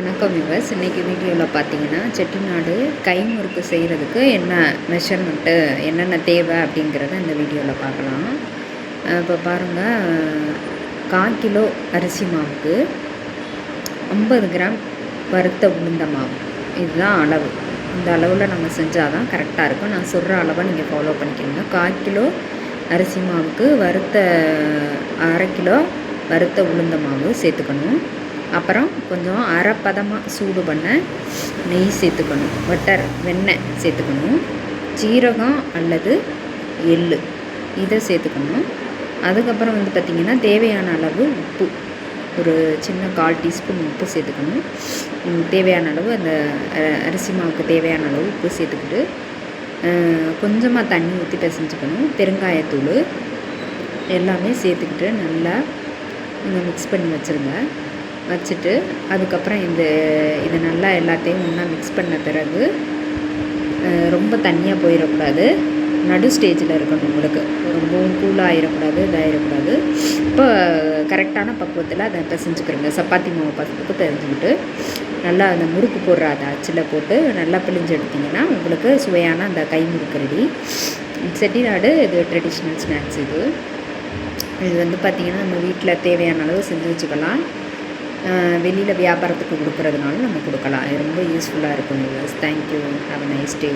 வணக்கம் வியூவர்ஸ். இன்றைக்கி வீடியோவில் பார்த்தீங்கன்னா செட்டிநாடு கை முறுக்கு செய்கிறதுக்கு என்ன மெஷர்மெண்ட்டு என்னென்ன தேவை அப்படிங்கிறத இந்த வீடியோவில் பார்க்கலாம். இப்போ பாருங்கள், 1/4 கிலோ அரிசி மாவுக்கு 50 கிராம் வறுத்த உளுந்த மாவு, இதுதான் அளவு. இந்த அளவில் நம்ம செஞ்சால் தான் கரெக்டாக இருக்கும். நான் சொல்கிற அளவை நீங்கள் ஃபாலோ பண்ணிக்கோங்க. 1/4 கிலோ அரிசி மாவுக்கு வறுத்த 1/2 கிலோ வறுத்த உளுந்த மாவு சேர்த்துக்கணும். அப்புறம் கொஞ்சம் அரைப்பதமாக சூடு பண்ண நெய் சேர்த்துக்கணும். வெண்ணெய் சேர்த்துக்கணும். ஜீரகம் அல்லது எள்ளு இதை சேர்த்துக்கணும். அதுக்கப்புறம் பார்த்திங்கன்னா தேவையான அளவு உப்பு, ஒரு சின்ன 1/4 டீஸ்பூன் உப்பு சேர்த்துக்கணும். தேவையான அளவு அந்த அரிசி மாவுக்கு தேவையான அளவு உப்பு சேர்த்துக்கிட்டு கொஞ்சமாக தண்ணி ஊற்றி பிசைஞ்சுக்கணும். பெருங்காயத்தூள் எல்லாமே சேர்த்துக்கிட்டு நல்லா மிக்ஸ் பண்ணி வச்சுட்டு அதுக்கப்புறம் இதை நல்லா எல்லாத்தையும் ஒன்றா மிக்ஸ் பண்ண பிறகு ரொம்ப தண்ணியாக போயிடக்கூடாது, நடு ஸ்டேஜில் இருக்கணும். உங்களுக்கு ரொம்பவும் கூலாகிடக்கூடாது, இதாகிடக்கூடாது. இப்போ கரெக்டான பக்குவத்தில் அதை பிசைஞ்சுக்கிறோங்க. சப்பாத்தி மாவு பசத்துக்கு பிசைஞ்சுக்கிட்டு நல்லா அந்த முறுக்கு போடுற அதை அச்சில் போட்டு நல்லா பிழிஞ்சு எடுத்திங்கன்னா உங்களுக்கு சுவையான அந்த கை முறுக்கு ரெடி. செட்டிநாடு இது ட்ரெடிஷ்னல் ஸ்நாக்ஸ். இது பார்த்திங்கன்னா நம்ம வீட்டில் தேவையான அளவு செஞ்சு வச்சுக்கலாம். வெளியில் வியாபாரத்துக்கு கொடுக்குறதுனால நம்ம கொடுக்கலாம். ரொம்ப யூஸ்ஃபுல்லாக இருக்கும். Thank you. Have a nice day.